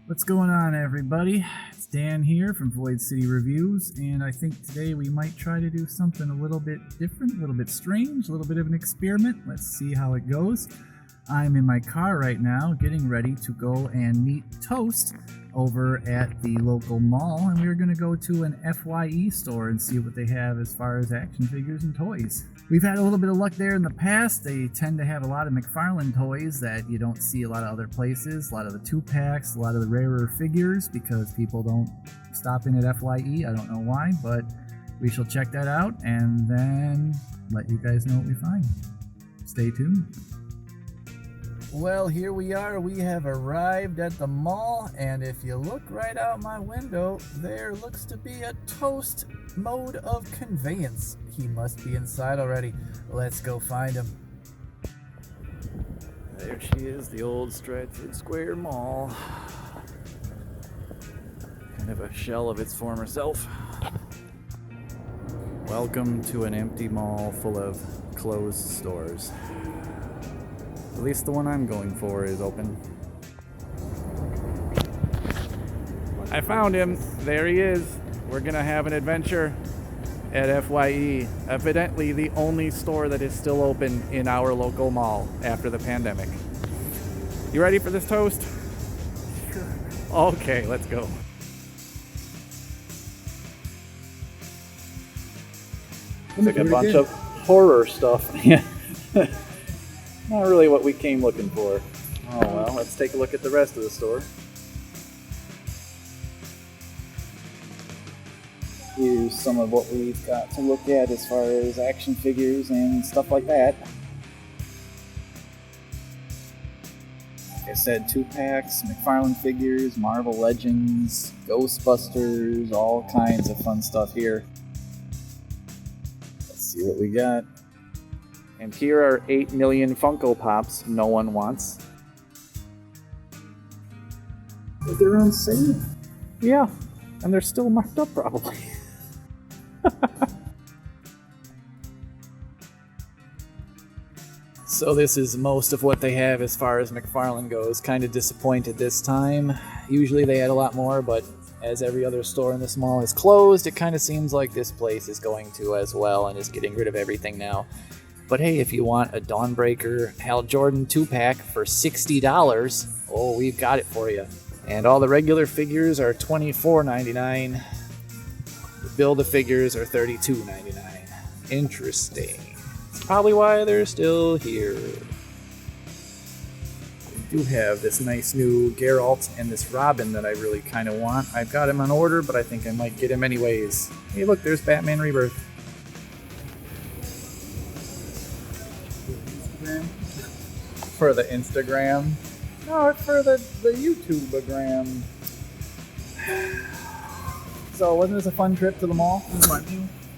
What's going on, everybody? It's Dan here from Void City Reviews, and I think today we might try to do something a little bit different, a little bit strange, a little bit of an experiment. Let's see how it goes. I'm in my car right now, getting ready to go and meet Toast over at the local mall, and we're going to go to an FYE store and see what they have as far as action figures and toys. We've had a little bit of luck there in the past. They tend to have a lot of McFarlane toys that you don't see a lot of other places, a lot of the 2-packs, a lot of the rarer figures, because people don't stop in at FYE. I don't know why, but we shall check that out and then let you guys know what we find. Stay tuned. Well, here we are. We have arrived at the mall, and if you look right out my window, there looks to be a Toast mode of conveyance. He must be inside already. Let's go find him. There she is, the old Stratford Square Mall. Kind of a shell of its former self. Welcome to an empty mall full of closed stores. At least the one I'm going for is open. I found him. There he is. We're gonna have an adventure at FYE. Evidently the only store that is still open in our local mall after the pandemic. You ready for this, Toast? Sure. Okay, let's go. Looks like a bunch of horror stuff. Yeah. Not really what we came looking for. Oh well, let's take a look at the rest of the store. Here's some of what we've got to look at as far as action figures and stuff like that. Like I said, 2-packs, McFarlane figures, Marvel Legends, Ghostbusters, all kinds of fun stuff here. Let's see what we got. And here are 8 million Funko Pops no one wants. But they're on sale. Yeah, and they're still marked up probably. So this is most of what they have as far as McFarlane goes. Kind of disappointed this time. Usually they had a lot more, but as every other store in this mall is closed, it kind of seems like this place is going to as well and is getting rid of everything now. But hey, if you want a Dawnbreaker Hal Jordan 2-pack for $60, oh, we've got it for you. And all the regular figures are $24.99. The Build-A-Figures are $32.99. Interesting. That's probably why they're still here. We do have this nice new Geralt and this Robin that I really kind of want. I've got him on order, but I think I might get him anyways. Hey, look, there's Batman Rebirth. For the Instagram. No, it's for the YouTube-agram. So wasn't this a fun trip to the mall?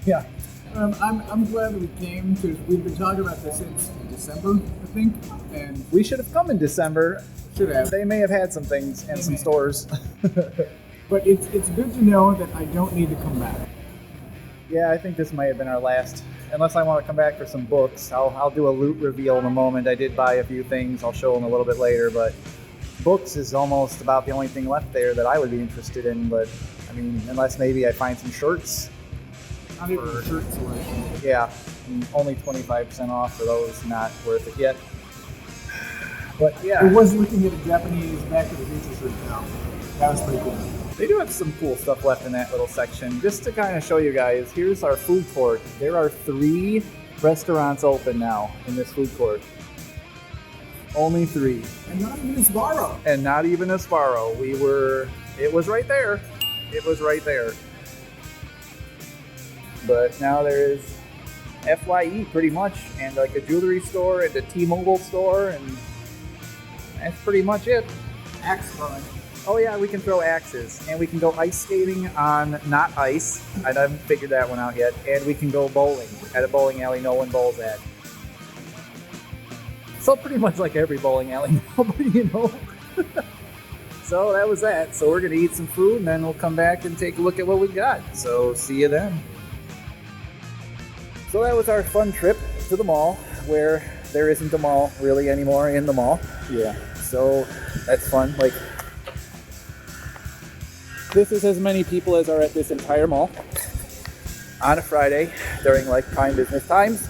Yeah. I'm glad that we came because we've been talking about this since December, I think. And we should have come in December. Should have. They may have had some things and some stores. But it's good to know that I don't need to come back. Yeah, I think this might have been our last. Unless I want to come back for some books. I'll do a loot reveal in a moment. I did buy a few things. I'll show them a little bit later, but books is almost about the only thing left there that I would be interested in. But I mean, unless maybe I find some shirts. Not even a shirt selection. Yeah, and only 25% off for those. Not worth it yet. But yeah, I was looking at a Japanese Back to the Future shirt now. That was pretty cool. They do have some cool stuff left in that little section. Just to kind of show you guys, here's our food court. There are 3 restaurants open now in this food court. Only 3. And not even a Sbarro. And not even a Sbarro. It was right there. It was right there. But now there is FYE pretty much, and like a jewelry store and a T-Mobile store, and that's pretty much it. Axe throwing. Oh yeah, we can throw axes, and we can go ice skating on not ice. I haven't figured that one out yet. And we can go bowling at a bowling alley no one bowls at. So pretty much like every bowling alley, nobody, you know. So that was that. So we're gonna eat some food, and then we'll come back and take a look at what we got. So see you then. So that was our fun trip to the mall, where there isn't a mall really anymore in the mall. Yeah. So that's fun. Like, This is as many people as are at this entire mall on a Friday during like prime business times.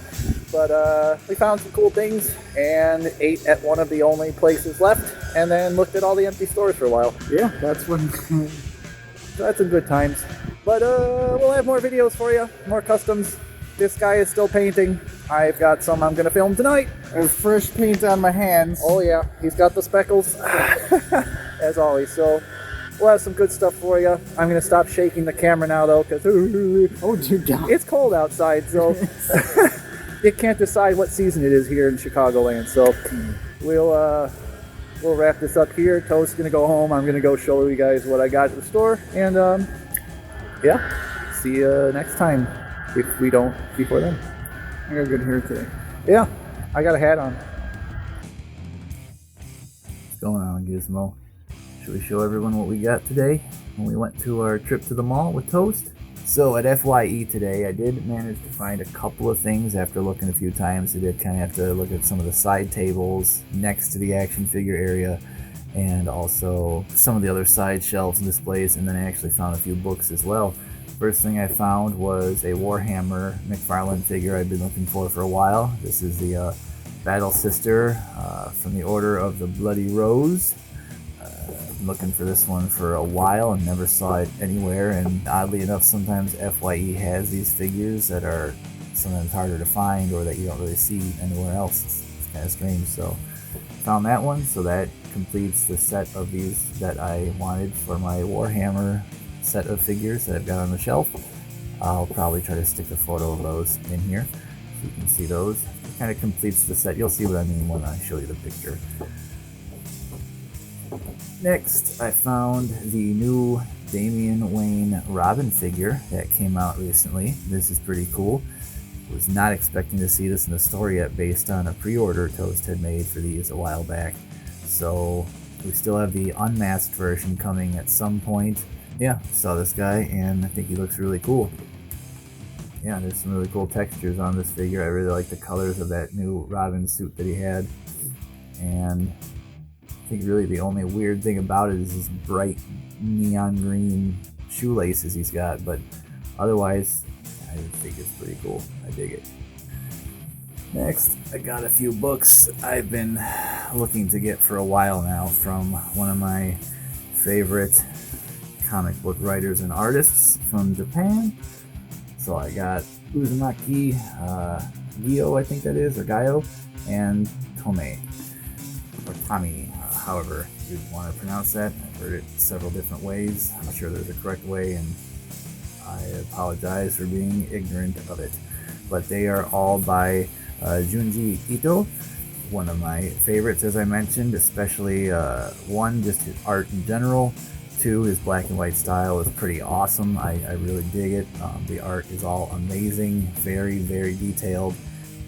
But we found some cool things and ate at one of the only places left, and then looked at all the empty stores for a while. Yeah, that's when. So that's some good times. But we'll have more videos for you, more customs. This guy is still painting. I've got some I'm gonna film tonight. There's fresh paint on my hands. Oh yeah, he's got the speckles, as always. So we'll have some good stuff for you. I'm gonna stop shaking the camera now though, because Oh dear God. it's cold outside, so you can't decide what season it is here in Chicagoland. So we'll wrap this up here. Toast's gonna go home. I'm gonna go show you guys what I got at the store, and yeah, see you next time if we don't before then. I got good hair today. Yeah, I got a hat on. What's going on, Gizmo? Should we show everyone what we got today when we went to our trip to the mall with Toast? So at FYE today, I did manage to find a couple of things after looking a few times. I did kind of have to look at some of the side tables next to the action figure area, and also some of the other side shelves and displays, and then I actually found a few books as well. First thing I found was a Warhammer McFarlane figure I've been looking for a while. This is the Battle Sister from the Order of the Bloody Rose. I've been looking for this one for a while and never saw it anywhere, and oddly enough, sometimes FYE has these figures that are sometimes harder to find or that you don't really see anywhere else. It's kind of strange. So found that one, so that completes the set of these that I wanted for my Warhammer set of figures that I've got on the shelf. I'll probably try to stick a photo of those in here so you can see those. It kind of completes the set. You'll see what I mean when I show you the picture. Next, I found the new Damian Wayne Robin figure that came out recently. This is pretty cool. Was not expecting to see this in the store yet based on a pre-order Toast had made for these a while back. So we still have the unmasked version coming at some point. Yeah, saw this guy and I think he looks really cool. Yeah, there's some really cool textures on this figure. I really like the colors of that new Robin suit that he had. And I think really the only weird thing about it is this bright neon green shoelaces he's got, but otherwise I think it's pretty cool. I dig it. Next, I got a few books I've been looking to get for a while now from one of my favorite comic book writers and artists from Japan. So I got Uzumaki, Gyo, I think that is, or Gaio, and Tomie, or Tomie, however you want to pronounce that. I've heard it several different ways. I'm sure there's a correct way, and I apologize for being ignorant of it. But they are all by Junji Ito, one of my favorites, as I mentioned, especially one, just his art in general. Two, his black and white style is pretty awesome. I really dig it. The art is all amazing, very, very detailed.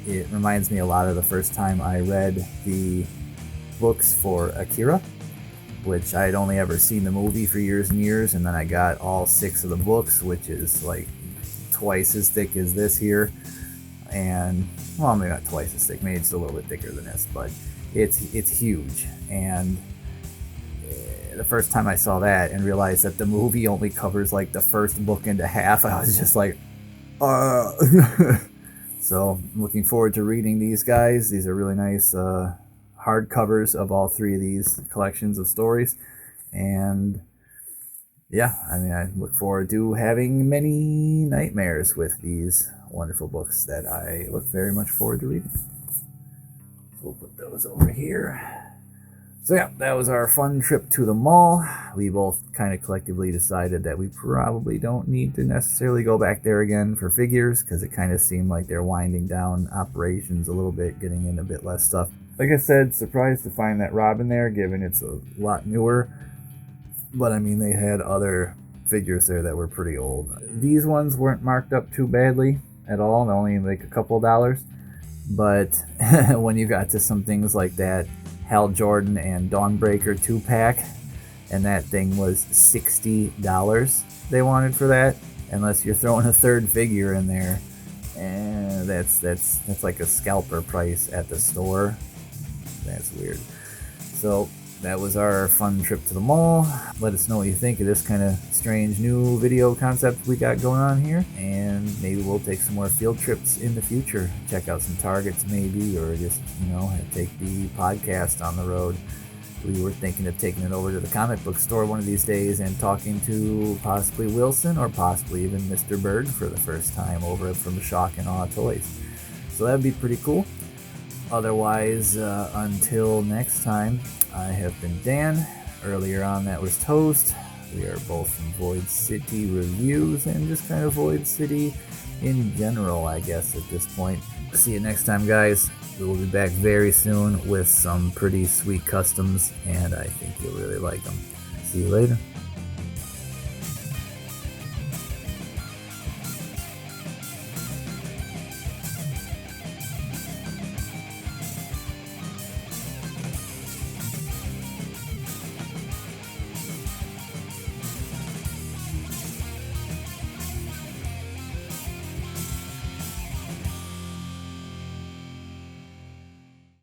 It reminds me a lot of the first time I read the books for Akira, which I had only ever seen the movie for years and years, and then I got all 6 of the books, which is like twice as thick as this here. And, well, maybe not twice as thick, maybe it's a little bit thicker than this, but it's huge. And the first time I saw that and realized that the movie only covers like the first book into half, I was just like, So I'm looking forward to reading these guys. These are really nice hardcovers of all 3 of these collections of stories. And yeah, I mean, I look forward to having many nightmares with these wonderful books that I look very much forward to reading. So we'll put those over here. So yeah, that was our fun trip to the mall. We both kind of collectively decided that we probably don't need to necessarily go back there again for figures, because it kind of seemed like they're winding down operations a little bit, getting in a bit less stuff. Like I said, surprised to find that Robin there, given it's a lot newer. But I mean, they had other figures there that were pretty old. These ones weren't marked up too badly at all, only like a couple of dollars. But when you got to some things like that Hal Jordan and Dawnbreaker 2-pack, and that thing was $60 they wanted for that, unless you're throwing a third figure in there, and that's like a scalper price at the store. That's weird. So that was our fun trip to the mall. Let us know what you think of this kind of strange new video concept we got going on here, and maybe we'll take some more field trips in the future. Check out some Targets maybe, or just, take the podcast on the road. We were thinking of taking it over to the comic book store one of these days and talking to possibly Wilson or possibly even Mr. Berg for the first time over from Shock and Awe Toys. So that'd be pretty cool. Otherwise, until next time, I have been Dan. Earlier on, that was Toast. We are both from Void City Reviews and just kind of Void City in general, I guess, at this point. See you next time, guys. We will be back very soon with some pretty sweet customs, and I think you'll really like them. See you later.